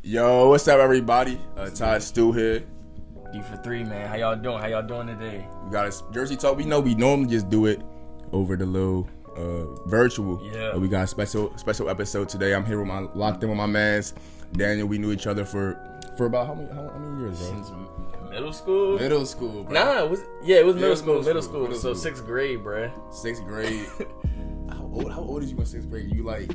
Yo, what's up, everybody? Todd Stu here. DeeForThree, man. How y'all doing? How y'all doing today? We got a Jersey Talk. We know we normally just do it over the little virtual. Yeah. But we got a special episode today. I'm here with locked in with my mans. Daniel, we knew each other for about how many years, bro? Since middle school? Middle school, bro. Nah, it was middle school. Middle school. So 6th grade, bruh. 6th grade. How old is you in 6th grade? You like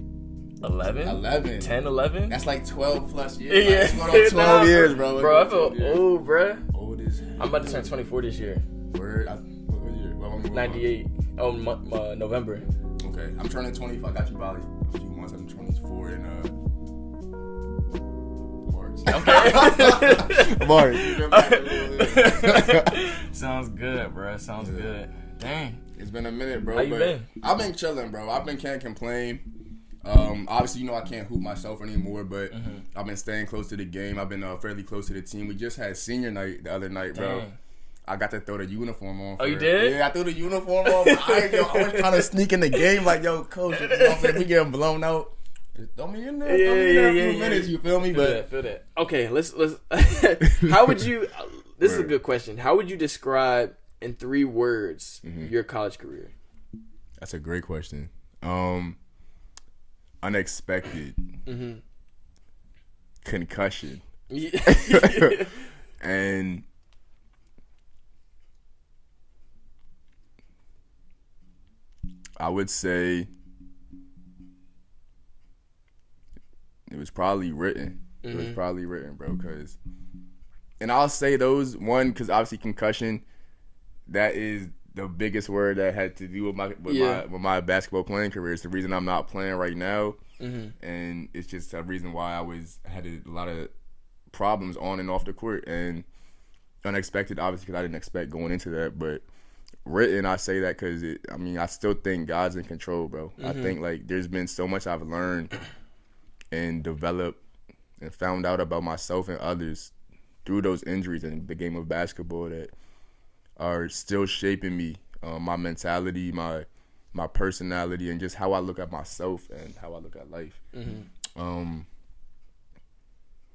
11? 10, 11? That's like 12 plus years. Yeah. Like 12 years, bro. Bro, I feel old, bruh. Old as hell. I'm about to turn 24 this year. Word? What year? 98. Oh, November. Okay. I'm turning 25. I got you probably a few months. I'm 24 in March. Okay. March. Sounds good, bro. Sounds good. Dang. It's been a minute, bro. How you been? I've been chilling, bro. Can't complain. Obviously, I can't hoop myself anymore, but I've been staying close to the game. I've been fairly close to the team. We just had senior night the other night, bro. Dang. I got to throw the uniform on. Oh, you did? Yeah, I threw the uniform on. But I was trying to sneak in the game like, yo, coach, if we get blown out, just throw me in there. Throw me in there a few minutes, you feel me? Feel that. Okay, let's how would you, this is a good question. How would you describe in 3 words your college career? That's a great question. Unexpected. Concussion. Yeah. And I would say it was probably written. It was probably written, bro. And I'll say those, one, because obviously concussion, that is the biggest word that had to do with my basketball playing career. It's the reason I'm not playing right now, and it's just a reason why I had a lot of problems on and off the court, and unexpected, obviously, because I didn't expect going into that. But written, I say that because I still think God's in control, bro. I think like there's been so much I've learned and developed and found out about myself and others through those injuries in the game of basketball that are still shaping me, my mentality, my personality, and just how I look at myself and how I look at life.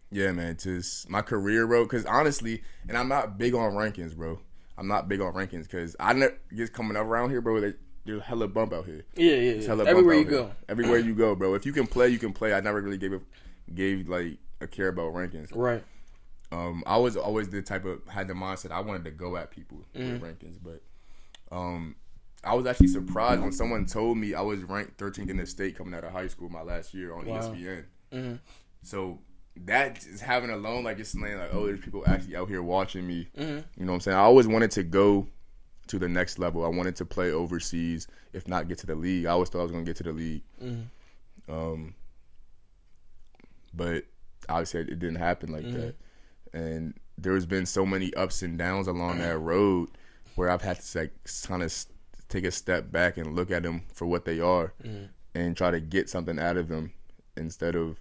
Yeah, man, just my career, bro, because honestly, and I'm not big on rankings, bro. I'm not big on rankings because I never just coming up around here, bro. There's hella bump out here. Yeah. Everywhere you go. Everywhere you go, bro. If you can play, you can play. I never really gave like a care about rankings. Right. I was always the type of had the mindset I wanted to go at people with rankings, but I was actually surprised when someone told me I was ranked 13th in the state coming out of high school my last year on ESPN. So that just having alone, like just saying like, oh, there's people actually out here watching me. You know what I'm saying? I always wanted to go to the next level. I wanted to play overseas, if not get to the league. I always thought I was gonna get to the league. But obviously it didn't happen like that. And there's been so many ups and downs along that road where I've had to like kind of take a step back and look at them for what they are and try to get something out of them instead of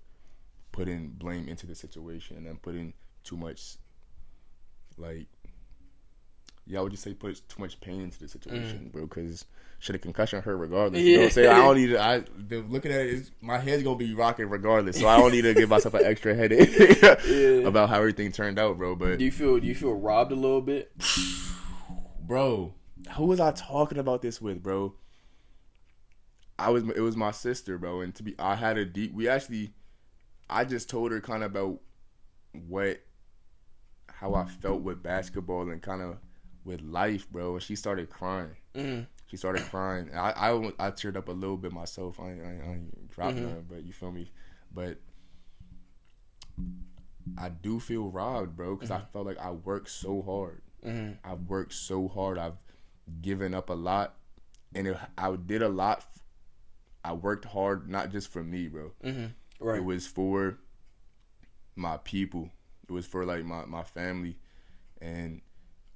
putting blame into the situation and putting too much, like, I would just say put too much pain into the situation, bro, because should a concussion hurt regardless? You know what I'm saying? I don't need looking at it, my head's going to be rocking regardless, so I don't need to give myself an extra headache about how everything turned out, bro. But Do you feel robbed a little bit? Bro, who was I talking about this with, bro? It was my sister, bro, and I just told her kind of about how I felt with basketball and kind of with life, bro, and she started crying. She started crying. I teared up a little bit myself. I ain't dropping her, but you feel me? But I do feel robbed, bro, because I felt like I worked so hard. I've worked so hard. I've given up a lot, and I did a lot. I worked hard, not just for me, bro. Right. It was for my people. It was for like my family, and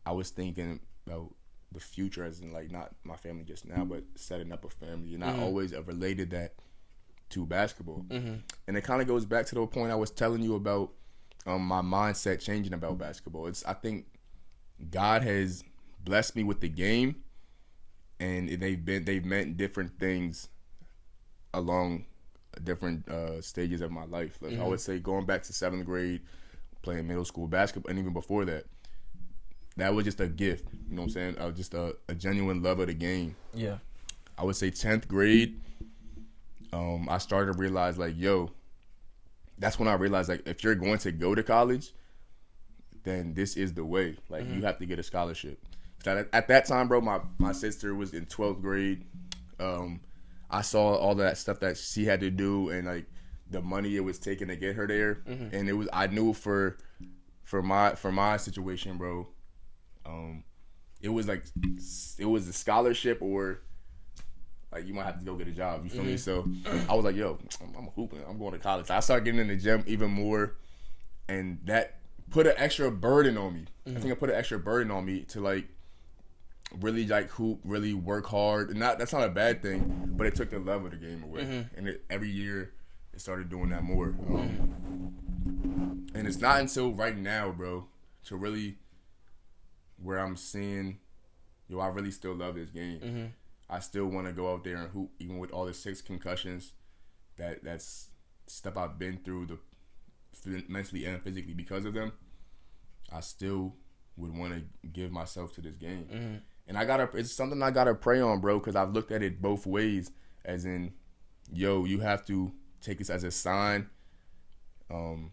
I was thinking about the future, as in like not my family just now, but setting up a family. And I always related that to basketball. And it kind of goes back to the point I was telling you about my mindset changing about basketball. I think God has blessed me with the game, and they've meant different things along different stages of my life. Like I would say going back to 7th grade, playing middle school basketball, and even before that, that was just a gift. You know what I'm saying? Just a genuine love of the game. Yeah. I would say 10th grade, I started to realize like, yo, that's when I realized like if you're going to go to college, then this is the way. Like you have to get a scholarship. At that time, bro, my sister was in 12th grade. I saw all that stuff that she had to do and like the money it was taking to get her there, and I knew for my situation, bro, it was a scholarship or like you might have to go get a job. You feel me? So I was like, yo, I'm hooping. I'm going to college. So I started getting in the gym even more, and that put an extra burden on me. I think it put an extra burden on me to like really like hoop, really work hard. And that's not a bad thing, but it took the love of the game away. And every year it started doing that more. And it's not until right now, bro, to really where I'm seeing, yo, I really still love this game. I still want to go out there and hoop, even with all the 6 concussions. That's stuff I've been through, mentally and physically because of them. I still would want to give myself to this game, and it's something I gotta pray on, bro, because I've looked at it both ways. As in, yo, you have to take this as a sign. And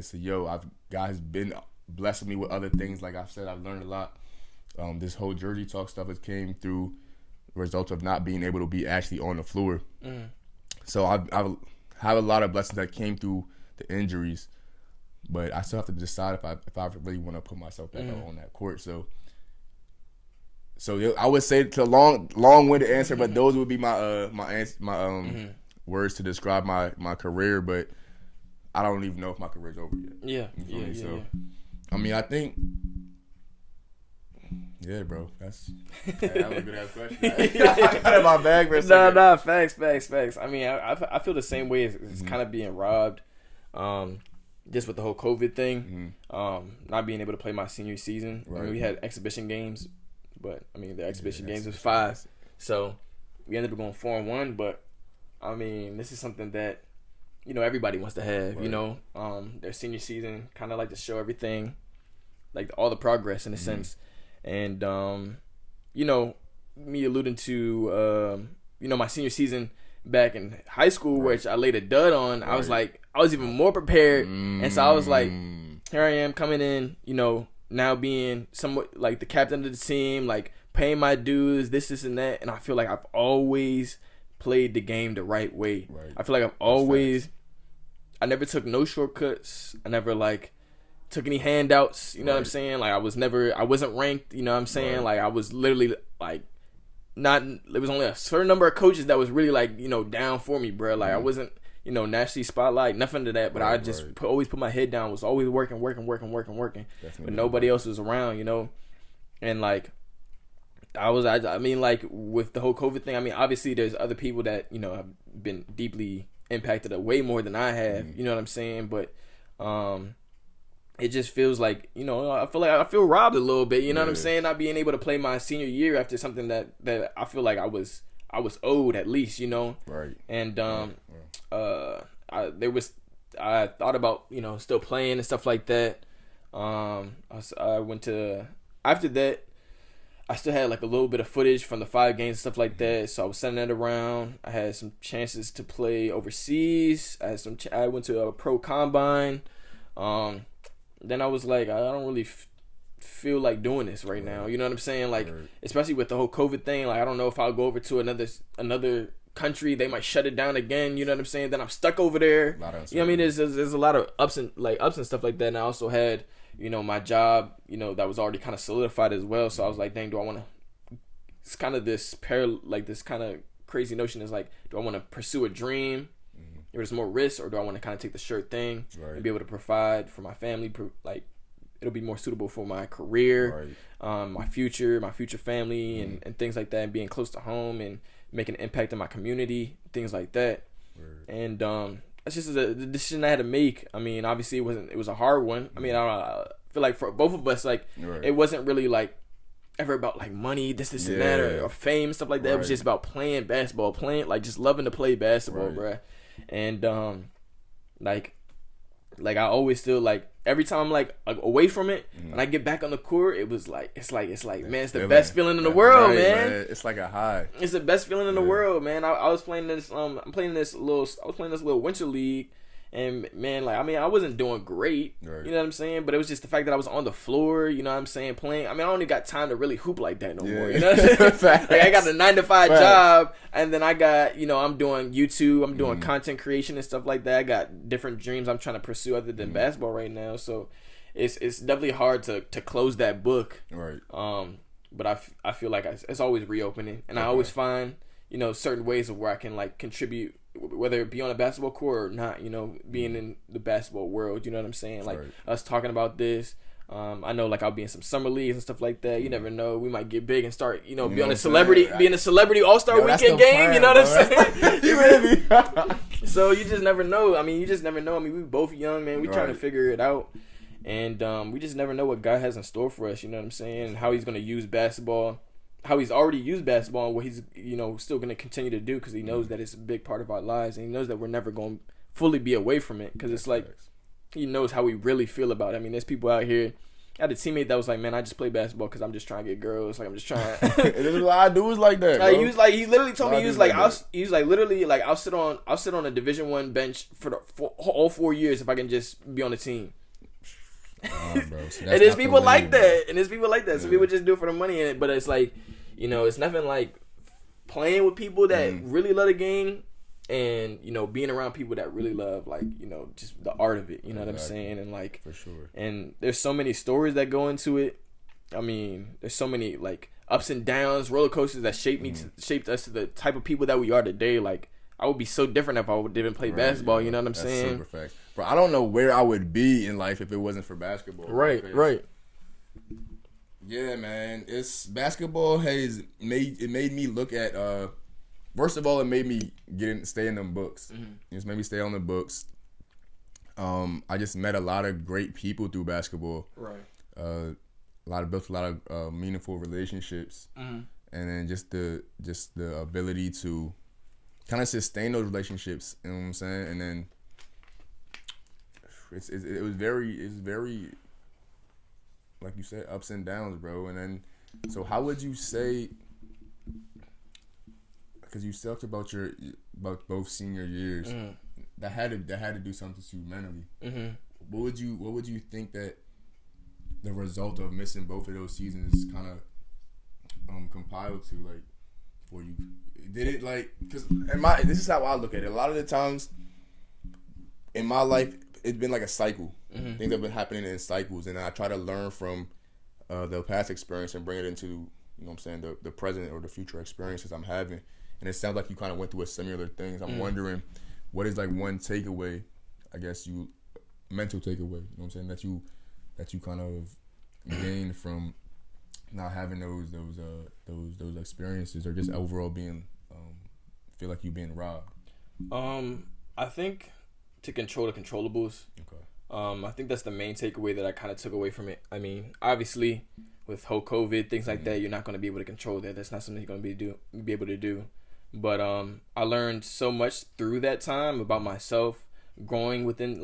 so, yo, God has been blessing me with other things. Like I've said, I've learned a lot. This whole Jersey Talk stuff has came through results of not being able to be actually on the floor. So I have a lot of blessings that came through the injuries, but I still have to decide if I really want to put myself back out on that court. So I would say it's a long-winded answer, but those would be my words to describe my career. But I don't even know if my career's over yet. Yeah. I mean, I think. Yeah, bro. That was a good ass question. I got in my bag for a second. Nah, facts. I mean, I feel the same way. It's kind of being robbed, just with the whole COVID thing. Not being able to play my senior season. Right. I mean, we had exhibition games, but I mean the exhibition games was 5, so we ended up going 4-1. But I mean, this is something that everybody wants to have. Right. Their senior season, kind of like to show everything, like all the progress in a sense. And, me alluding to, my senior season back in high school, which I laid a dud on, right. I was even more prepared. And so I was like, here I am coming in, now being somewhat like the captain of the team, like paying my dues, this and that. And I feel like I've always played the game the right way. Right. I feel like I never took no shortcuts. I never took any handouts, you know what I'm saying? Like I wasn't ranked, you know what I'm saying? Right. Like I was literally there was only a certain number of coaches that was really down for me, bro. Like I wasn't, nationally spotlight, nothing to that, but I just always put my head down, was always working. Definitely. But nobody else was around, and I mean, with the whole COVID thing, I mean, obviously there's other people that, have been deeply impacted way more than I have, you know what I'm saying? But, it just feels like, I feel robbed a little bit, you know what I'm saying? Not being able to play my senior year after something that I feel like I was owed at least, Right. And I thought about, still playing and stuff like that. I went to, after that, I still had a little bit of footage from the 5 games and stuff like that, so I was sending that around. I had some chances to play overseas. I went to a pro combine. Then I was like, I don't really feel like doing this right now. You know what I'm saying? Especially with the whole COVID thing. I don't know if I'll go over to another country. They might shut it down again. You know what I'm saying? Then I'm stuck over there. You know what I mean? There's a lot of ups and stuff like that. And I also had, my job, that was already kind of solidified as well. So I was like, dang, do I want to? It's kind of this this kind of crazy notion is do I want to pursue a dream? There's more risk, or do I want to kind of take the sure thing and be able to provide for my family? It'll be more suitable for my career, my future family, and things like that, and being close to home and making an impact in my community, things like that. And that's just the decision I had to make. I mean, obviously it was a hard one. I mean, I feel like for both of us, it wasn't really ever about like money, this and that, or fame, stuff like that. It was just about playing basketball, like just loving to play basketball, bruh. And like I always still like every time I'm like away from it, when I get back on the court, it's like man, it's the best feeling in the world, man. It's like a high. It's the best feeling in the world, man. I was playing this little winter league. And man, like, I mean, I wasn't doing great, you know what I'm saying? But it was just the fact that I was on the floor, you know what I'm saying, playing. I mean, I don't even got time to really hoop like that no more, you know what I'm saying? Like, I got a 9-to-5 job, and then I got, you know, I'm doing YouTube, I'm doing content creation and stuff like that. I got different dreams I'm trying to pursue other than basketball right now. So it's definitely hard to close that book. Right. But I feel like it's always reopening, and I always find, you know, certain ways of where I can like contribute, whether it be on a basketball court or not, you know, being in the basketball world, you know what I'm saying? Like us talking about this. I know like I'll be in some summer leagues and stuff like that. You never know. We might get big and start, you know, be in a celebrity all-star weekend game, you know what I'm saying? So you just never know. I mean, we both young, man. We trying to figure it out. And we just never know what God has in store for us, you know what I'm saying? And how he's going to use basketball. How he's already used basketball and what he's, you know, still going to continue to do, because he knows that it's a big part of our lives, and he knows that we're never going to fully be away from it, because it's like he knows how we really feel about it. I mean, there's people out here. I had a teammate that was like, man, I just play basketball because I'm just trying to get girls. Like, I'm just trying. This is what I do is like that. Like, he literally told me, he was like literally like, I'll sit on a Division I bench for all 4 years if I can just be on the team. Bro. So and there's people like that. Some people just do it for the money in it, but it's like, you know, it's nothing like playing with people that really love the game, and, you know, being around people that really love, like, you know, just the art of it. You know what I'm saying? And like, for sure. And there's so many stories that go into it. I mean, there's so many like ups and downs, roller coasters that shaped us to the type of people that we are today. Like, I would be so different if I didn't play basketball. You know what I'm saying? Super fact. Bro, I don't know where I would be in life if it wasn't for basketball. Right. Yeah, man. It's basketball has made me look at first of all, it made me stay in them books. It just made me stay on the books. I just met a lot of great people through basketball. Right. Built a lot of meaningful relationships. And then just the ability to kind of sustain those relationships, you know what I'm saying? And then it was very like you said, ups and downs, bro. And then, so how would you say, because you talked about both senior years, that had to do something to you mentally. What would you think that the result of missing both of those seasons kind of compiled to, like, for you? Did it, like, because this is how I look at it. A lot of the times in my life, it's been like a cycle. Things have been happening in cycles, and I try to learn from the past experience and bring it into, you know what I'm saying, the present or the future experiences I'm having. And it sounds like you kind of went through a similar thing. I'm wondering, what is like one takeaway, I guess mental takeaway, you know what I'm saying, that you kind of gained from not having those experiences, or just overall being feel like you being robbed? I think to control the controllables. Okay. I think that's the main takeaway that I kind of took away from it. I mean, obviously, with whole COVID, things like that, you're not going to be able to control that. That's not something you're going to be able to do. But I learned so much through that time about myself, growing in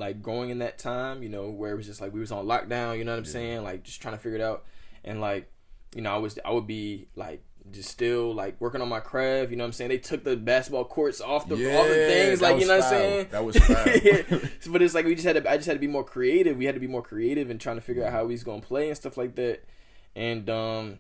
that time, you know, where it was just like we was on lockdown, you know what I'm saying? Like, just trying to figure it out. And like, you know, I would be like just still like working on my craft, you know what I'm saying? They took the basketball courts off the things, like, you know what I'm saying? That was foul. But it's like I just had to be more creative. We had to be more creative and trying to figure out how we was gonna play and stuff like that. And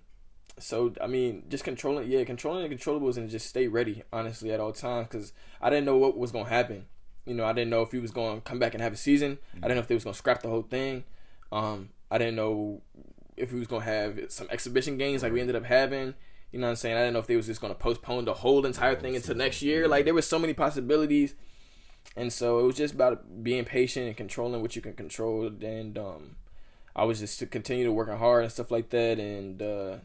so I mean, just controlling the controllables and just stay ready, honestly, at all times, because I didn't know what was gonna happen. You know, I didn't know if he was gonna come back and have a season. I didn't know if they was gonna scrap the whole thing. I didn't know if he was gonna have some exhibition games like we ended up having. You know what I'm saying? I didn't know if they was just going to postpone the whole entire thing until next year. Like, there was so many possibilities. And so it was just about being patient and controlling what you can control. And I was just to continue working hard and stuff like that. And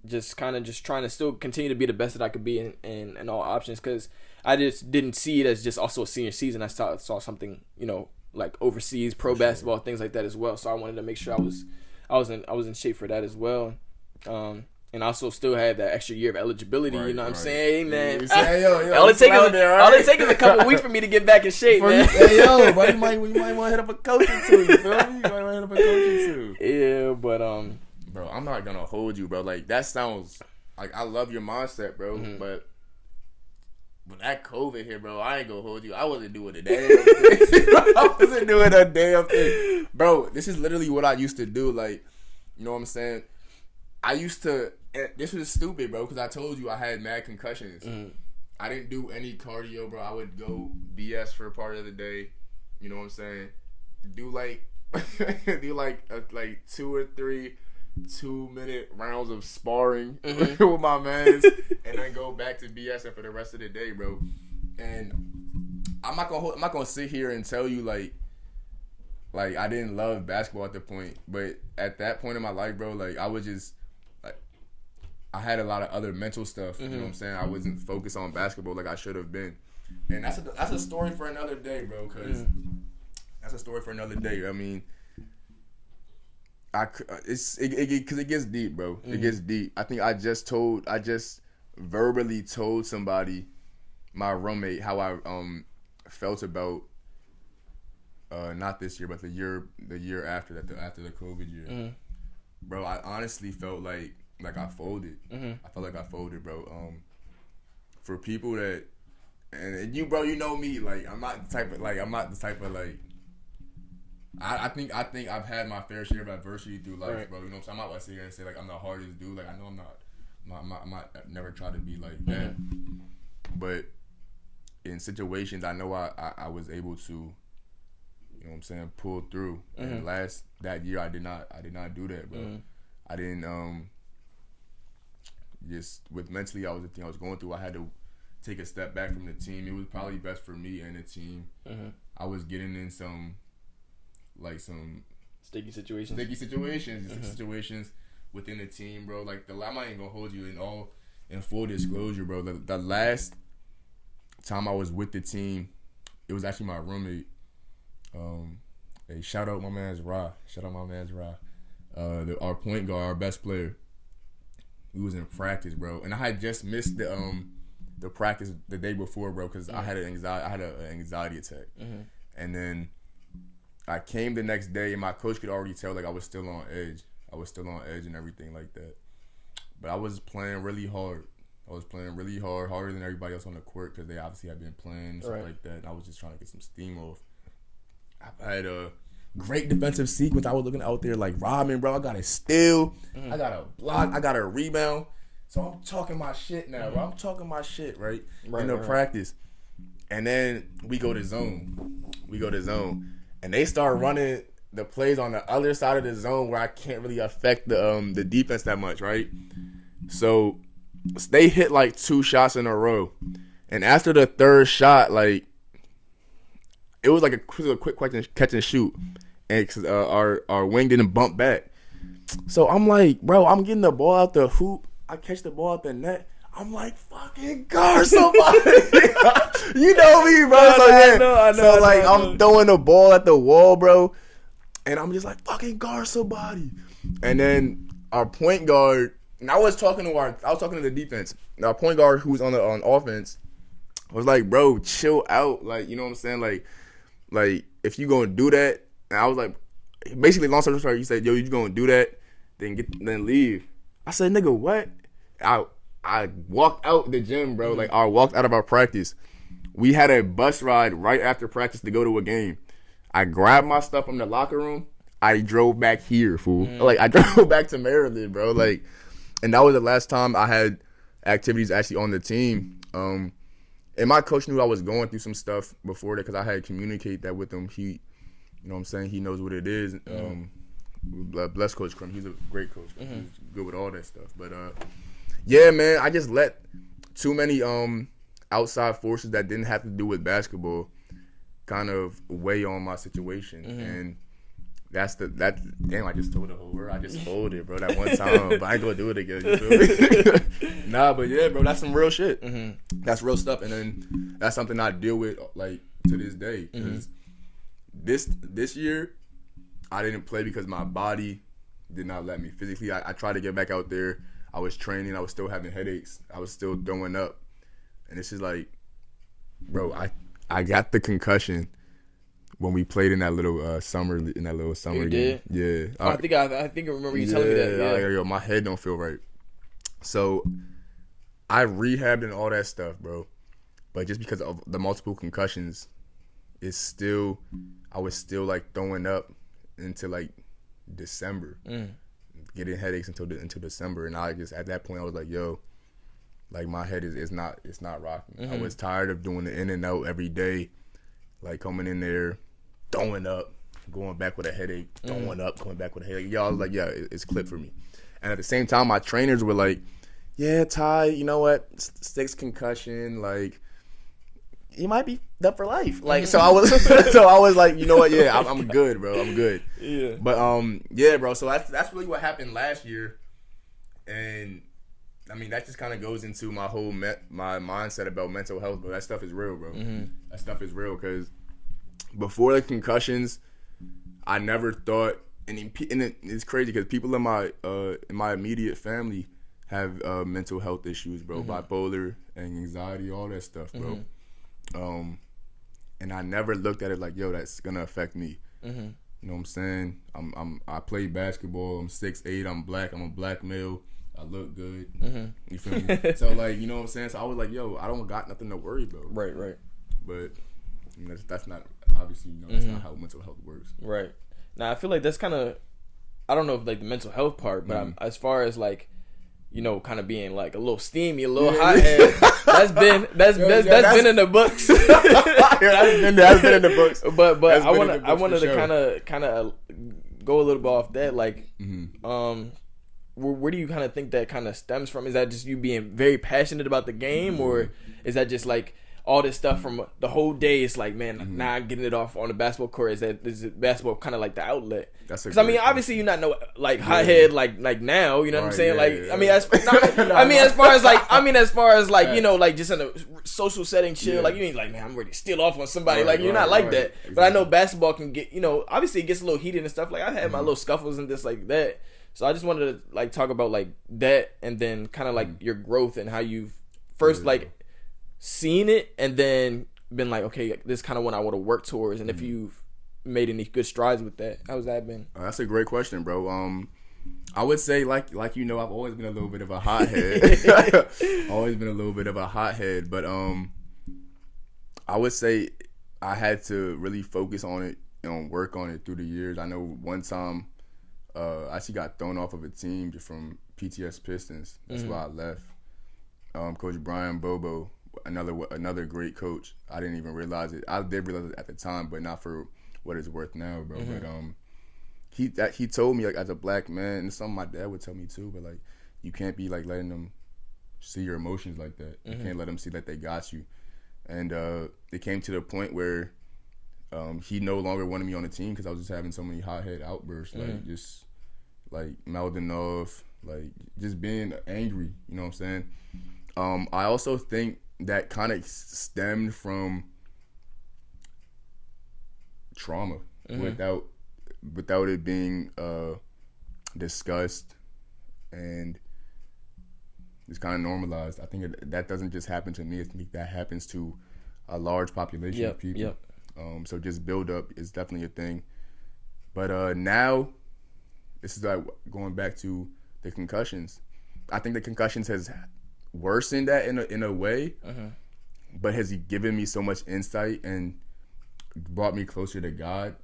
just trying to still continue to be the best that I could be in all options. Because I just didn't see it as just also a senior season. I saw something, you know, like overseas, pro basketball, things like that as well. So I wanted to make sure I was in shape for that as well. And also still had that extra year of eligibility, you know what I'm saying? Hey, man. Yo, all it takes is a couple weeks for me to get back in shape, man. Hey, yo, bro, you might want to hit up a coaching too, you feel me? You might want to hit up a coaching too. Yeah, but, bro, I'm not going to hold you, bro. Like, that sounds, like, I love your mindset, bro, but when that COVID hit, bro, I ain't going to hold you. I wasn't doing a damn thing. I wasn't doing a damn thing. Bro, this is literally what I used to do, like, you know what I'm saying? I used to, this was stupid, bro, because I told you I had mad concussions. I didn't do any cardio, bro. I would go BS for a part of the day. You know what I'm saying? Do like 2 or 3 2-minute rounds of sparring with my mans, and then go back to BS for the rest of the day, bro. And I'm not gonna sit here and tell you like I didn't love basketball at the point, but at that point in my life, bro, like I was just I had a lot of other mental stuff. You know what I'm saying? I wasn't focused on basketball like I should have been. And that's a story for another day, bro, because that's a story for another day. I mean, because it gets deep, bro. It gets deep. I think I just verbally told somebody, my roommate, how I felt about not this year, but the year after that, after the COVID year. Bro, I honestly felt like I folded. I felt like I folded, bro. For people that, and you, bro, you know me. Like I'm not the type of I think I've had my fair share of adversity through life, bro. You know what I'm saying? I'm not about to sit here and say like I'm the hardest dude. Like I know I'm not. I've never tried to be like that. But in situations, I know I was able to, you know what I'm saying, pull through. And that year I did not do that, bro. I didn't just with mentally the thing I was going through. I had to take a step back from the team. It was probably best for me and the team. I was getting in some sticky situations. Situations within the team, bro. Like I'm not even gonna hold you in full disclosure, bro. The last time I was with the team, it was actually my roommate. Hey, shout out my man's Ra. Our point guard, our best player. We was in practice, bro, and I had just missed the practice the day before, bro, because I had an anxiety attack, and then I came the next day, and my coach could already tell like I was still on edge. And everything like that. But I was playing really hard. Harder than everybody else on the court, because they obviously had been playing and stuff like that. And I was just trying to get some steam off. I had a great defensive sequence. I was looking out there like Robin, bro. I got a steal. I got a block. I got a rebound. So I'm talking my shit now, bro. I'm talking my shit, right in the practice. And then we go to zone. And they start running the plays on the other side of the zone where I can't really affect the defense that much, right? So they hit like 2 shots in a row. And after the third shot, like, it was like a quick catch and shoot. And our wing didn't bump back. So I'm like, bro, I'm getting the ball out the hoop. I catch the ball out the net. I'm like, fucking guard somebody. You know me, bro. I know. I'm throwing the ball at the wall, bro. And I'm just like, fucking guard somebody. And then our point guard, and I was talking to the defense. Our point guard, who was on offense, was like, bro, chill out. Like, you know what I'm saying? Like if you gonna do that, and I was like, basically, long story short, he said, yo, you gonna do that, then leave. I said, nigga, what? I walked out the gym, bro. Like, I walked out of our practice. We had a bus ride right after practice to go to a game. I grabbed my stuff from the locker room. I drove back here, fool. Like, I drove back to Maryland, bro. Like, and that was the last time I had activities actually on the team. And my coach knew I was going through some stuff before that, because I had communicated that with him. He, you know what I'm saying? He knows what it is. Bless Coach Crum. He's a great coach. He's good with all that stuff. But, yeah, man, I just let too many outside forces that didn't have to do with basketball kind of weigh on my situation. And damn, I just told the whole world. I just folded, bro, that one time. But I ain't gonna do it again, you feel me? Nah, but yeah, bro, that's some real shit. That's real stuff. And then that's something I deal with, like, to this day. Because this year, I didn't play because my body did not let me. Physically, I tried to get back out there. I was training. I was still having headaches. I was still throwing up. And it's just like, bro, I got the concussion when we played in that little summer You game. did? Yeah. I think I remember you telling me that. Yeah. Yo, my head don't feel right. So I rehabbed and all that stuff, bro. But just because of the multiple concussions, I was still like throwing up into like December, getting headaches until December, and I just at that point I was like, yo, like my head is not rocking. I was tired of doing the in and out every day, like coming in there, throwing up, going back with a headache, throwing up, going back with a headache. Yo, I was like, yeah, it's clipped for me. And at the same time, my trainers were like, yeah, Ty, you know what, 6 concussion, like. You might be up for life. Like, so I was like, you know what? Yeah, I'm good, bro. I'm good. Yeah. But yeah, bro. So that's really what happened last year, and I mean that just kind of goes into my whole my mindset about mental health. But that stuff is real, bro. That stuff is real because before the concussions, I never thought, and it's crazy because people in my immediate family have mental health issues, bro. Bipolar and anxiety, all that stuff, bro. And I never looked at it like, yo, that's gonna affect me. You know what I'm saying? I play basketball. I'm 6'8". I'm black. I'm a black male. I look good. You feel me? So like, you know what I'm saying? So I was like, yo, I don't got nothing to worry about. Right. But you know, that's not obviously, you know, that's not how mental health works. Right. Now I feel like that's kind of, I don't know if like the mental health part, but as far as like, you know, kind of being like a little steamy, a little hothead. That's been in the books. That's been in the books. But I wanted to kind of go a little bit off that. Like, where do you kind of think that kind of stems from? Is that just you being very passionate about the game, or is that just like all this stuff from the whole day? It's like, man, now I'm getting it off on the basketball court. Is basketball kind of like the outlet? Because I mean, obviously you're not no like hothead like now. You know what I'm saying? Like, I mean, as far as like you know, like just in a social setting, chill. Like you ain't like, man, I'm ready to steal off on somebody. Like you're not like that. Exactly. But I know basketball can get, you know, obviously it gets a little heated and stuff. Like I've had my little scuffles and this like that. So I just wanted to like talk about like that, and then kind of like your growth and how you've first like seen it, and then been like, okay, this is kind of what I want to work towards, and if you've made any good strides with that. How's that been? That's a great question, bro. I would say like you know, I've always been a little bit of a hothead. Always been a little bit of a hothead, but I would say I had to really focus on it and work on it through the years. I know one time I actually got thrown off of a team from PTS Pistons. That's why I left. Coach Brian Bobo, another great coach. I didn't even realize it. I did realize it at the time, but not for what it's worth now, bro. But he told me, like, as a black man, and something my dad would tell me too, but like you can't be like letting them see your emotions like that. You can't let them see that they got you. And it came to the point where he no longer wanted me on the team because I was just having so many hothead outbursts, like just like mouthing off, like just being angry. You know what I'm saying? I also think that kind of stemmed from trauma without it being discussed and it's kind of normalized. I think that doesn't just happen to me. I think that happens to a large population of people. So just build up is definitely a thing. But now, this is like going back to the concussions. I think the concussions has worsened that in a way, but has given me so much insight and brought me closer to God,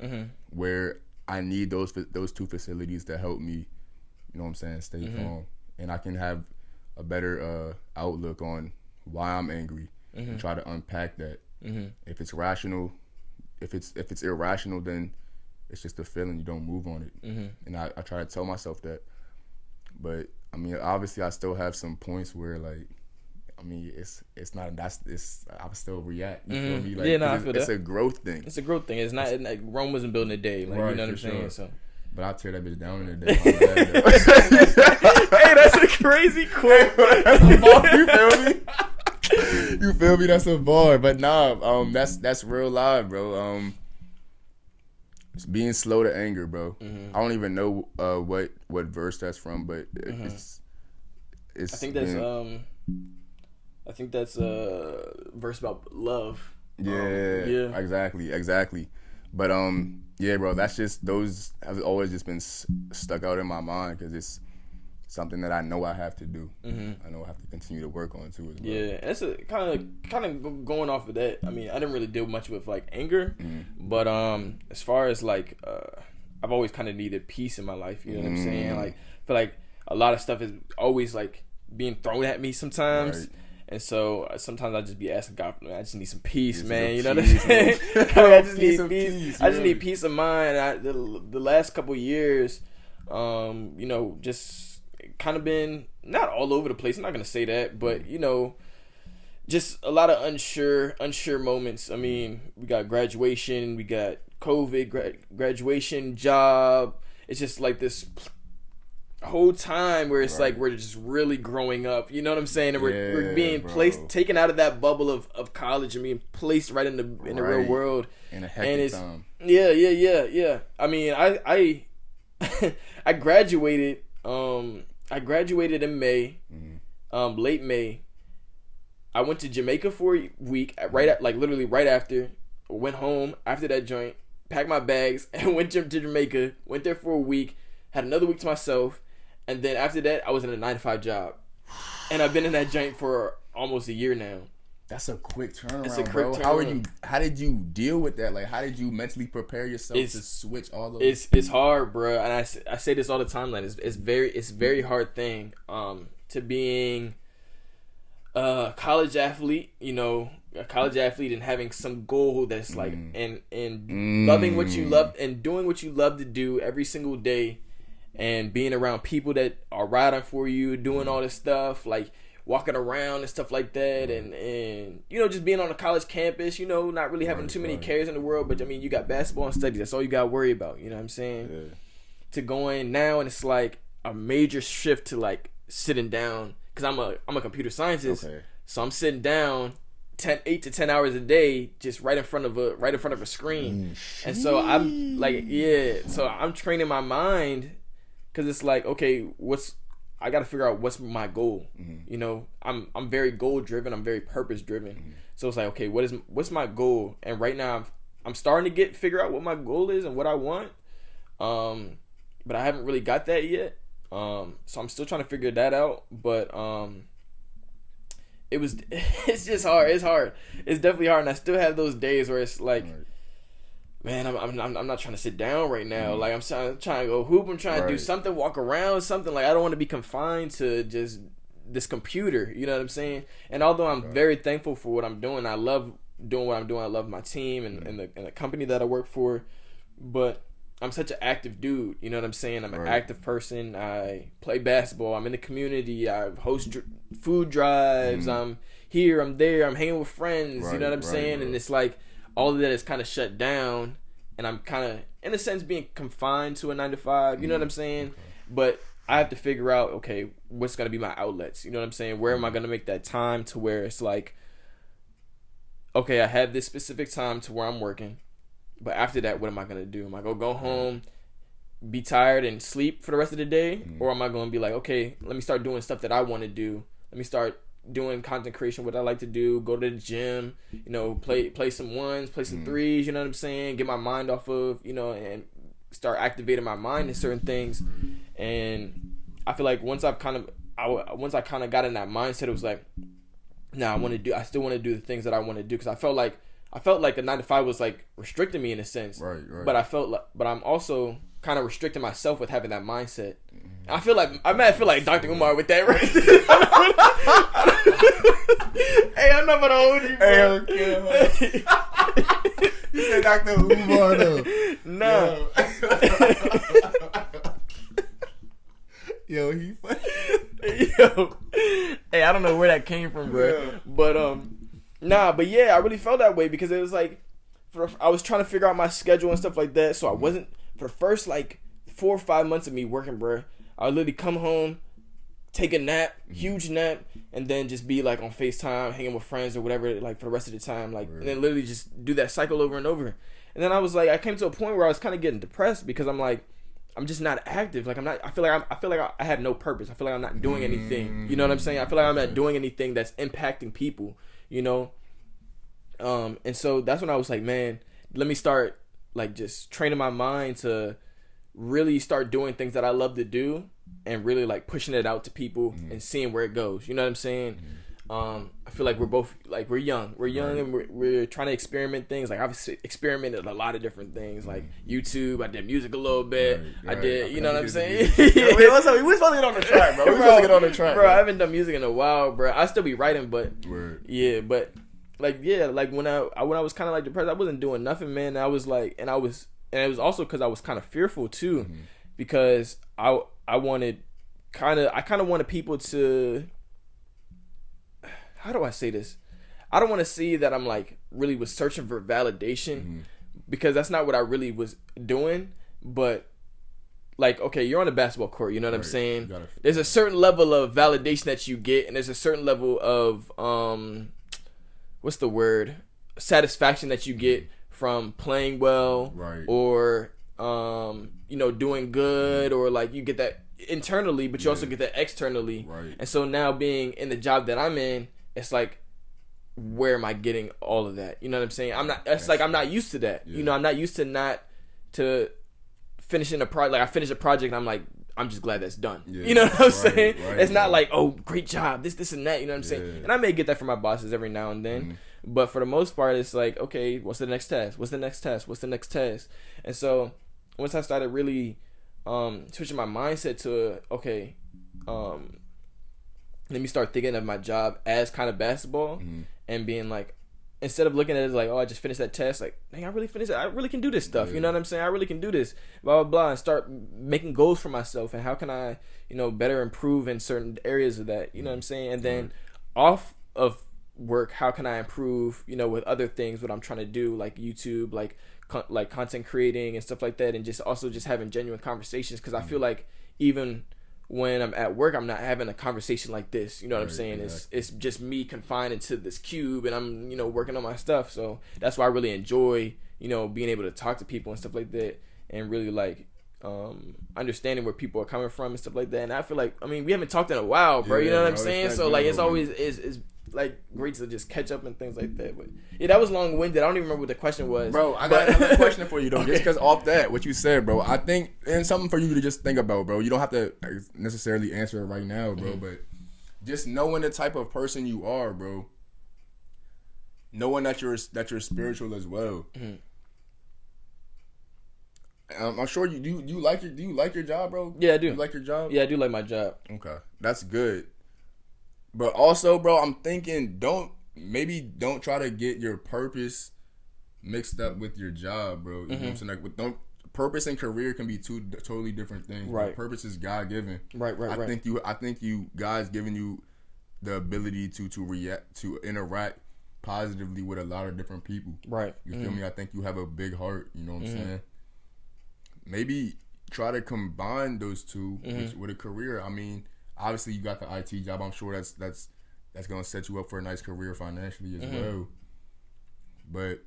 where I need those 2 facilities to help me, you know what I'm saying, stay calm, and I can have a better outlook on why I'm angry and try to unpack that. If it's rational, if it's irrational, then it's just a feeling. You don't move on it, and I try to tell myself that. But I mean, obviously, I still have some points where like. I mean, it's not. I still react. You feel me? Like, I feel it's a growth thing. It's a growth thing. It's not like Rome wasn't built in a day. Like, right, you know what I'm saying? Sure. So, but I'll tear that bitch down in a day. Hey, that's a crazy quote. You feel me? You feel me? That's a bar. But nah, that's real live, bro. being slow to anger, bro. I don't even know what verse that's from, but it's I think that's a verse about love. Yeah, exactly. But yeah, bro, that's just, those have always just been stuck out in my mind because it's something that I know I have to do. I know I have to continue to work on too as well. Yeah, that's a kind of going off of that. I mean, I didn't really deal much with like anger, but as far as like I've always kind of needed peace in my life. You know what I'm saying? Like, I feel like a lot of stuff is always like being thrown at me sometimes. Right. And so sometimes I just be asking God, I just need some peace, man. You know what I'm saying? I just need peace. I just need peace of mind. The last couple years, you know, just kind of been not all over the place. I'm not gonna say that, but you know, just a lot of unsure moments. I mean, we got graduation, we got COVID, graduation, job. It's just like this whole time where it's like we're just really growing up, you know what I'm saying, and we're being taken out of that bubble of college and being placed right in the real world in a hectic time. Yeah. I mean, I I graduated in May, late May. I went to Jamaica for a week, literally right after. Went home after that joint, packed my bags, and went to Jamaica. Went there for a week, had another week to myself. And then after that, I was in a 9-to-5 job. And I've been in that joint for almost a year now. That's a quick turnaround, bro. How did you deal with that? Like, how did you mentally prepare yourself to switch all those? It's hard, bro. And I say this all the time. Like, it's very hard thing to being a college athlete, you know, and having some goal that's like, and loving what you love and doing what you love to do every single day. And being around people that are riding for you, doing all this stuff, like walking around and stuff like that, and you know, just being on a college campus, you know, not really having too many cares in the world, but I mean, you got basketball and studies, that's all you got to worry about, you know what I'm saying? Yeah. To going now, and it's like a major shift to like sitting down, because I'm a computer scientist, so I'm sitting down 8 to 10 hours a day just right in front of a screen. And so I'm like, so I'm training my mind. Because it's like, okay, I got to figure out what's my goal. You know, I'm very goal driven. I'm very purpose driven. So it's like, okay, what's my goal? And right now I'm starting to figure out what my goal is and what I want. But I haven't really got that yet. So I'm still trying to figure that out. But it's just hard. It's hard. It's definitely hard. And I still have those days where it's like, man, I'm not trying to sit down right now. Like, I'm trying to go hoop. I'm trying to do something, walk around, something. Like, I don't want to be confined to just this computer. You know what I'm saying? And although I'm very thankful for what I'm doing, I love doing what I'm doing. I love my team and the company that I work for. But I'm such an active dude. You know what I'm saying? I'm an active person. I play basketball. I'm in the community. I host food drives. I'm here. I'm there. I'm hanging with friends. You know what I'm saying? And it's like, all of that is kind of shut down, and I'm kind of, in a sense, being confined to a 9-to-5. You know what I'm saying? But I have to figure out, okay, what's going to be my outlets? You know what I'm saying? Where am I going to make that time to where it's like, okay, I have this specific time to where I'm working, but after that, what am I going to do? Am I going to go home, be tired, and sleep for the rest of the day? Or am I going to be like, okay, let me start doing stuff that I want to do. Let me start doing content creation, what I like to do, go to the gym, you know, play some ones, play some threes, you know what I'm saying, get my mind off of, you know, and start activating my mind in certain things. And I feel like once I kind of got in that mindset, it was like, nah, I still want to do the things that I want to do, because I felt like a 9-to-5 was like restricting me in a sense, right. But I'm also kind of restricting myself with having that mindset. I feel like Dr. Umar with that, right? Hey, I'm not gonna hold you. Hey, okay. You said Dr. Umar though. No. Yo, he funny. Yo. Hey, I don't know where that came from, bro. Yeah. But yeah, I really felt that way because it was like, I was trying to figure out my schedule and stuff like that. So I wasn't, for the first like 4 or 5 months of me working, bro, I would literally come home, take a nap, huge nap, and then just be like on FaceTime, hanging with friends or whatever, like for the rest of the time, like, and then literally just do that cycle over and over. And then I was like, I came to a point where I was kind of getting depressed because I'm like, I'm just not active. Like I'm not. I feel like I have no purpose. I feel like I'm not doing anything. You know what I'm saying? I feel like I'm not doing anything that's impacting people. You know. And so that's when I was like, man, let me start like just training my mind to really start doing things that I love to do and really like pushing it out to people and seeing where it goes. You know what I'm saying? I feel like we're both like we're young and we're trying to experiment things. Like I've experimented a lot of different things, like YouTube. I did music a little bit. I did, you know what I'm saying? Wait, what's up? We was supposed to get on the track, bro. Bro, I haven't done music in a while, bro. I still be writing, but yeah, but like when I was kind of like depressed, I wasn't doing nothing, man. And I was like, and it was also because I was kind of fearful too, because I wanted kind of wanted people to. How do I say this? I don't want to see that I'm like really was searching for validation because that's not what I really was doing. But like, okay, you're on a basketball court. You know what I'm saying? There's a certain level of validation that you get, and there's a certain level of what's the word? Satisfaction that you get from playing well, or doing good, or like you get that internally, but you also get that externally. And so now being in the job that I'm in, it's like, where am I getting all of that? You know what I'm saying? I'm not used to that. You know, I'm not used to finishing a project. Like I finish a project and I'm like, I'm just glad that's done. You know what I'm saying? It's not like, oh, great job, this and that. You know what I'm saying? And I may get that from my bosses every now and then. But for the most part, it's like, okay, what's the next task? What's the next task? What's the next task? And so once I started really switching my mindset to, okay, let me start thinking of my job as kind of basketball and being like, instead of looking at it as like, oh, I just finished that test, like, dang, I really finished it. I really can do this stuff. You know what I'm saying? I really can do this, blah, blah, blah, and start making goals for myself and how can I, better improve in certain areas of that. You know what I'm saying? And then off of work, how can I improve, with other things, what I'm trying to do, like YouTube, like content creating and stuff like that, and just also just having genuine conversations, because I feel like even when I'm at work, I'm not having a conversation like this. You know what I'm saying? Exactly. It's just me confined into this cube, and I'm working on my stuff. So that's why I really enjoy being able to talk to people and stuff like that, and really like understanding where people are coming from and stuff like that. And I feel like, we haven't talked in a while, bro. You know what I'm saying? So like it's always is like great to just catch up and things like that. But yeah, that was long-winded. I don't even remember what the question was, bro. I got another question for you though. Okay. Just because off that, what you said, bro, I think, and something for you to just think about, bro. You don't have to necessarily answer it right now, bro, but just knowing the type of person you are, bro, knowing that you're spiritual as well. I'm sure you do. Do you like your job, bro? Yeah, I do. You like your job? Yeah, I do like my job. Okay, that's good. But also, bro, I'm thinking don't try to get your purpose mixed up with your job, bro. You know what I'm saying? Like, purpose and career can be two totally different things. Right. Purpose is God given. Right. I think God's given you the ability to interact positively with a lot of different people. Right. You feel me? I think you have a big heart. You know what I'm saying? Maybe try to combine those two with a career. Obviously, you got the IT job. I'm sure that's gonna set you up for a nice career financially as well. But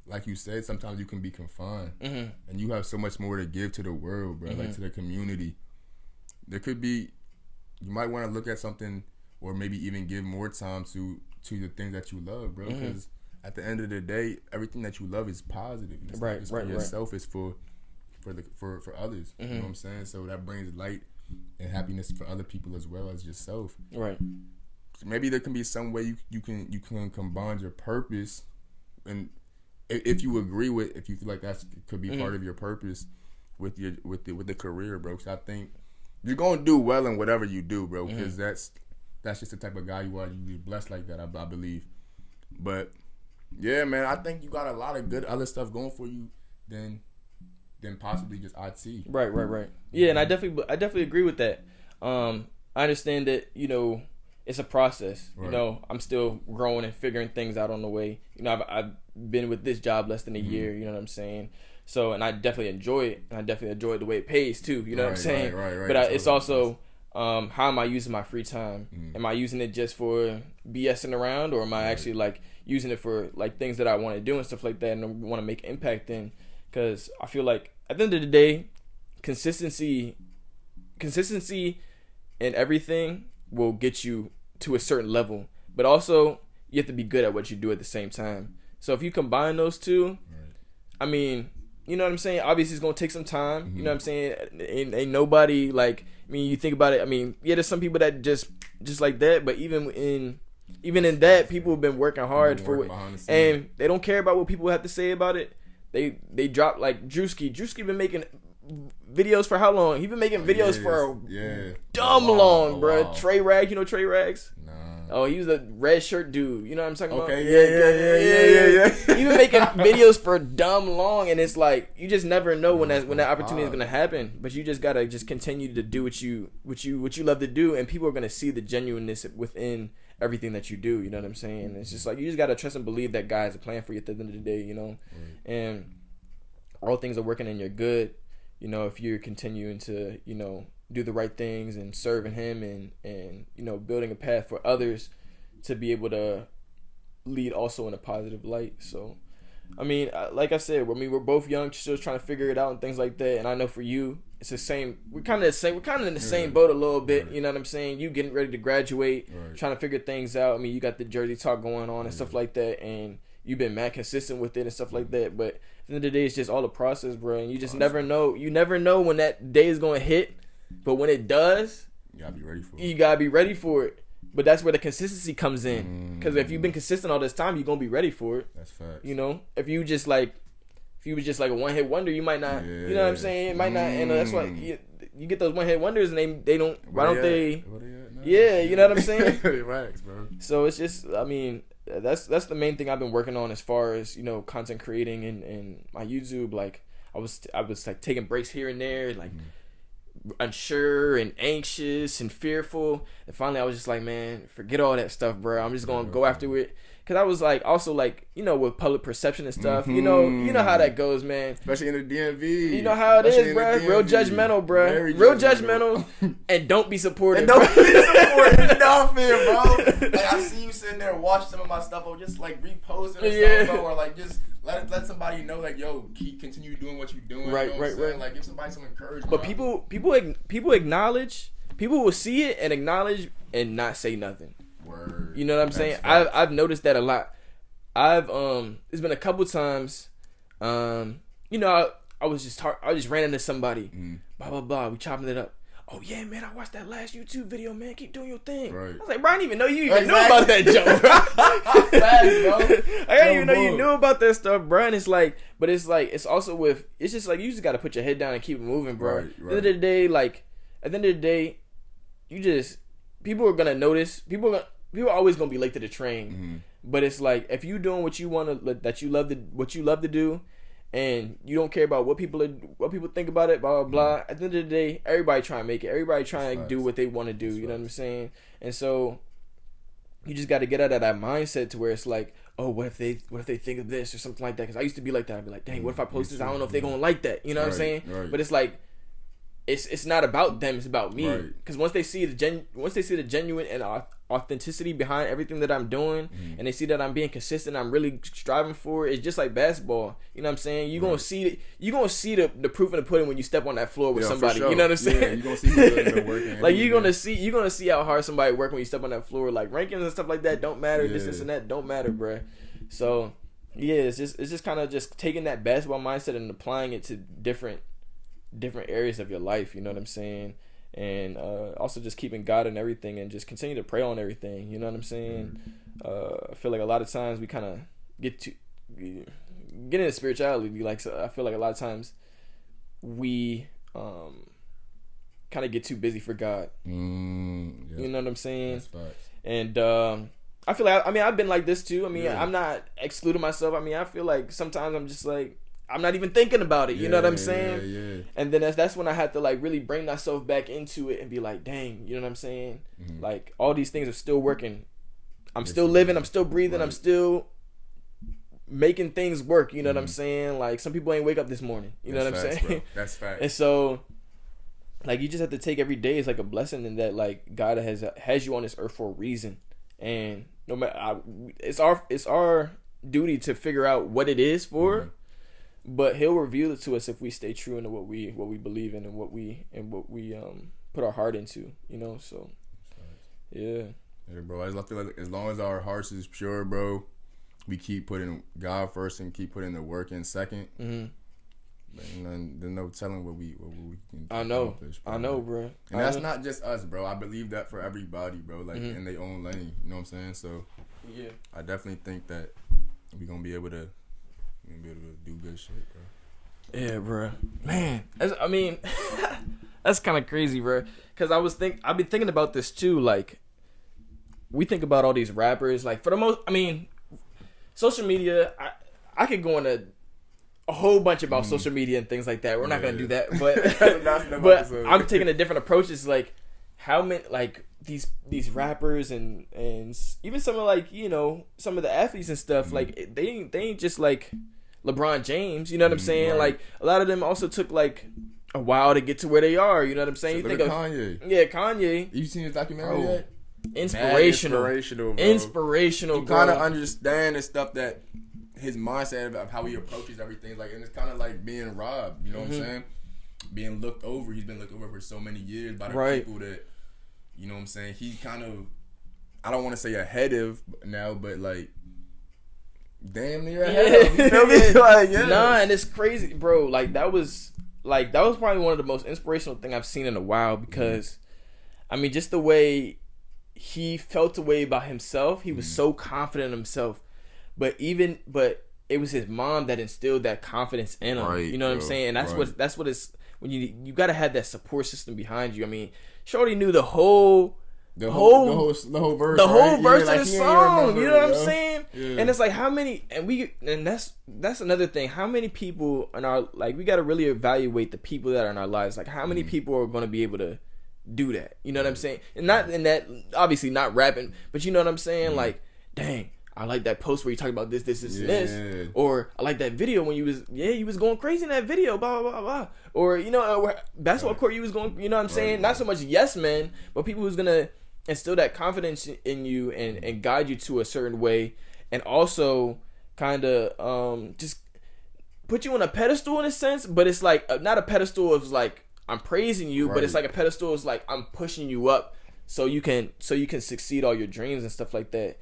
like you said, sometimes you can be confined, and you have so much more to give to the world, bro. Like to the community. There could be, you might want to look at something, or maybe even give more time to the things that you love, bro. Because at the end of the day, everything that you love is positive. It's not just for yourself. It's for others. You know what I'm saying? So that brings light and happiness for other people as well as yourself. Right. So maybe there can be some way you can combine your purpose, and if you feel like that could be part of your purpose with the career, bro. Because I think you're gonna do well in whatever you do, bro. Because that's just the type of guy you are. You're blessed like that, I believe. But yeah, man, I think you got a lot of good other stuff going for you than possibly just IT. Right. Yeah, and I definitely agree with that. I understand that, it's a process. Right. I'm still growing and figuring things out on the way. I've been with this job less than a year, you know what I'm saying? So, and I definitely enjoy it, and I definitely enjoy the way it pays too, you know what I'm saying? Right. But it's also, how am I using my free time? Am I using it just for BSing around, or am I actually like, using it for like things that I want to do and stuff like that, and want to make an impact in. Because I feel like at the end of the day, consistency in everything will get you to a certain level, but also you have to be good at what you do at the same time. So if you combine those two, I mean, you know what I'm saying? Obviously, it's going to take some time. You know what I'm saying? Ain't nobody, like, I mean, you think about it. I mean, yeah, there's some people that just like that. But even in that, people have been working hard for it. And they don't care about what people have to say about it. They drop, like, Drewski. Drewski been making videos for how long? He been making videos for dumb long, bro. Trey Rags, you know Trey Rags? Nah. Oh, he was a red shirt dude. You know what I'm talking about? Okay, yeah. He been making videos for dumb long, and it's like you just never know when that opportunity is gonna happen. But you just gotta just continue to do what you love to do, and people are gonna see the genuineness within everything that you do. You know what I'm saying? It's just like you just gotta trust and believe that God has a plan for you at the end of the day. You know, and all things are working in your good. You know, if you're continuing to, you know, do the right things and serving him and you know, building a path for others to be able to lead also in a positive light. So, I mean, like I said, we're both young, still trying to figure it out and things like that. And I know for you, it's the same. We're kind of in the same boat a little bit. Right. You know what I'm saying? You getting ready to graduate, trying to figure things out. I mean, you got the Jersey talk going on and stuff like that, and you've been mad consistent with it and stuff like that. But at the end of the day, it's just all the process, bro. And you just never know. You never know when that day is going to hit. But when it does, you gotta be ready for it. You gotta be ready for it. But that's where the consistency comes in. Because if you've been consistent all this time, you're gonna be ready for it. That's facts. You know, if you was just like a one hit wonder, you might not. You know what I'm saying? It might not. And that's why you get those one hit wonders, and they don't. Why don't they? Yeah, you know what I'm saying? Relax, bro. So it's just, I mean, that's the main thing I've been working on as far as, you know, content creating and my YouTube. Like I was like taking breaks here and there, like. Unsure and anxious and fearful, and finally I was just like, man, forget all that stuff, bro. I'm just gonna go after it. Cause I was like, also like, you know, with public perception and stuff, you know how that goes, man. Especially in the DMV. You know how it is, bro. Real judgmental, bro. Real judgmental, and don't be supportive. Don't be supportive. Nothing, bro. Like I see you sitting there watching some of my stuff, or just like reposting and stuff, bro, or like just let somebody know, like, yo, continue doing what you're doing. Right. Like give somebody some encouragement. But people acknowledge. People will see it and acknowledge and not say nothing. Word. You know what I'm saying? I've noticed that a lot. There's been a couple times, you know, I just ran into somebody, blah blah blah. We chopping it up. Oh yeah, man, I watched that last YouTube video, man. Keep doing your thing. Right. I was like, bro, I didn't even know you even knew about that joke, bro. I didn't even know you knew about that stuff, bro. And it's like, but it's like, it's also with, it's just like, you just got to put your head down and keep it moving, bro. Right. At the end of the day, you just, people are gonna notice. People are always gonna be late to the train. But it's like, if you doing what you want to, what you love to do, and you don't care about what people think about it, blah blah blah. At the end of the day, everybody trying to make it. Everybody trying to do what they want to do. You know what I'm saying? And so you just got to get out of that mindset to where it's like, oh, what if they think of this or something like that? Because I used to be like that. I'd be like, dang, what if I post this? I don't know if they're gonna like that. You know what I'm saying? Right. But it's like, it's not about them. It's about me. Because once they see the genuine and authenticity behind everything that I'm doing, and they see that I'm being consistent, I'm really striving for it. It's just like basketball. You know what I'm saying? You're gonna see the proof in the pudding when you step on that floor with somebody. Sure. You know what I'm saying? Yeah, you're gonna see working. Like you're gonna see how hard somebody work when you step on that floor. Like rankings and stuff like that don't matter. This and that don't matter, bruh. So yeah, it's just kind of just taking that basketball mindset and applying it to different areas of your life. You know what I'm saying? And also just keeping God in everything and just continue to pray on everything. You know what I'm saying? I feel like a lot of times we kind of get into spirituality. Like, so I feel like a lot of times we kind of get too busy for God. You know what I'm saying? And I feel like, I've been like this too. I'm not excluding myself. I feel like sometimes I'm just like, I'm not even thinking about it. You know what I'm saying? Yeah. And then that's when I had to like really bring myself back into it and be like, dang, you know what I'm saying? Like all these things are still working. I'm still living. I'm still breathing. Right. I'm still making things work. You know what I'm saying? Like some people ain't wake up this morning. You know what I'm saying? Bro. That's fact. And so like you just have to take every day as like a blessing, and that like God has you on this earth for a reason. And no matter, it's our duty to figure out what it is for. But he'll reveal it to us if we stay true into what we believe in and what we put our heart into, you know. So yeah, bro. I feel like as long as our hearts is pure, bro, we keep putting God first and keep putting the work in second. There's no telling what we can accomplish. I know, bro. And that's not just us, bro. I believe that for everybody, bro. Like in their own lane. You know what I'm saying? So yeah, I definitely think that we're gonna be able to do good shit, bro. Yeah, bro. Man, that's kind of crazy, bro. Cause I've been thinking about this too. Like, we think about all these rappers. Like, for the most, social media. I could go into a whole bunch about social media and things like that. We're not gonna do that, but I'm taking a different approach. It's like how many like these rappers and even some of like, you know, some of the athletes and stuff. Like they ain't just like LeBron James, you know what I'm saying? Right. Like a lot of them also took like a while to get to where they are. You know what I'm saying? So you think of Kanye. Yeah, Kanye. You seen his documentary yet? Inspirational, bro. You kind of understand the stuff that his mindset of how he approaches everything. Like, and it's kind of like being robbed. You know what I'm saying? Being looked over. He's been looked over for so many years by the people that, you know what I'm saying? He kind of, I don't want to say ahead of now, but like, damn near ahead of, you feel me? Like, yeah. Nah, and it's crazy, bro. Like that was probably one of the most inspirational thing I've seen in a while, because just the way he felt the way about himself. He was so confident in himself, but it was his mom that instilled that confidence in him. Right, you know what I'm saying? And that's what it's, when you got to have that support system behind you. Shorty knew the whole verse, the whole verse of the song. You know what I'm saying? Yeah. And it's like how many, and that's another thing. How many people in our, like, we got to really evaluate the people that are in our lives. Like, how many people are going to be able to do that? You know what I'm saying? And not in that, obviously not rapping, but you know what I'm saying? Like, dang, I like that post where you talk about this, and this. Or I like that video when you was going crazy in that video, blah, blah, blah, blah. Or, you know, basketball court, you was going, you know what I'm saying? Not so much yes men, but people who's going to instill that confidence in you and guide you to a certain way. And also kind of just put you on a pedestal in a sense, but it's like, not a pedestal of like, I'm praising you, but it's like a pedestal is like, I'm pushing you up so you can succeed all your dreams and stuff like that.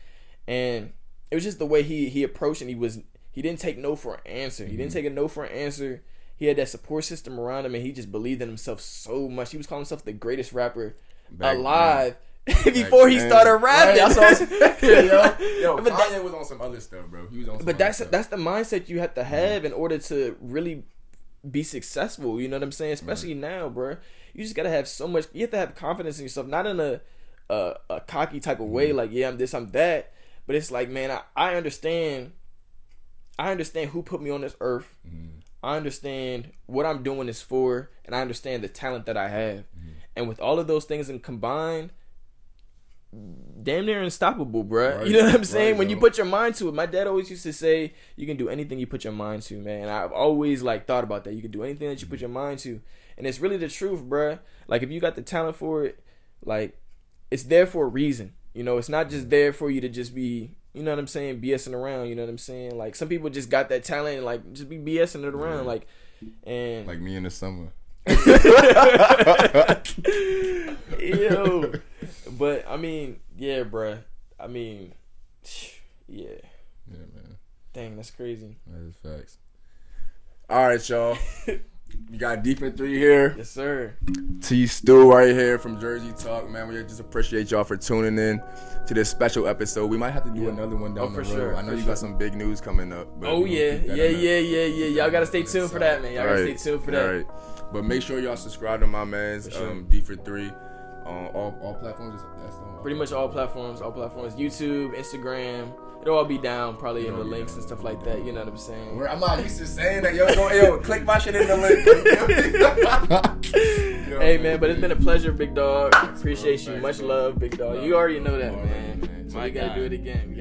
And it was just the way he approached, and he didn't take no for an answer. He didn't take a no for an answer. He had that support system around him, and he just believed in himself so much. He was calling himself the greatest rapper alive before he started rapping. But Kanye was on some other stuff, bro. He was on some that's the mindset you have to have in order to really be successful. You know what I'm saying? Especially now, bro. You just gotta have so much. You have to have confidence in yourself, not in a cocky type of way, like, yeah, I'm this, I'm that. But it's like, man, I understand who put me on this earth. I understand what I'm doing this for, and I understand the talent that I have. And with all of those things combined, damn near unstoppable, bro. You know what I'm saying? When you put your mind to it. My dad always used to say, you can do anything you put your mind to, man. And I've always like thought about that. You can do anything that you put your mind to. And it's really the truth, bro. Like, if you got the talent for it, like, it's there for a reason. You know, it's not just there for you to just be, you know what I'm saying, BSing around, you know what I'm saying? Like, some people just got that talent and, like, just be BSing it around, like, and... Like me in the summer. Yo. But, yeah, bruh. Yeah. Yeah, man. Dang, that's crazy. That is facts. All right, y'all. We got DeeForThree here. Yes, sir. T. Stewart right here from Jersey Talk, man. We just appreciate y'all for tuning in to this special episode. We might have to do another one down the road. Sure. I know you got some big news coming up. But yeah. Y'all gotta stay tuned for that, man. Y'all gotta stay tuned for that. All right. But make sure y'all subscribe to my man's DeeForThree on all platforms. Pretty much all platforms. YouTube, Instagram. It'll all be down probably in the links and stuff like that. You know what I'm saying? I'm not used to saying that. Yo, click my shit in the link. Hey, man, but it's been a pleasure, big dog. Appreciate you. Much love, big dog. You already know that, man. So we gotta do it again.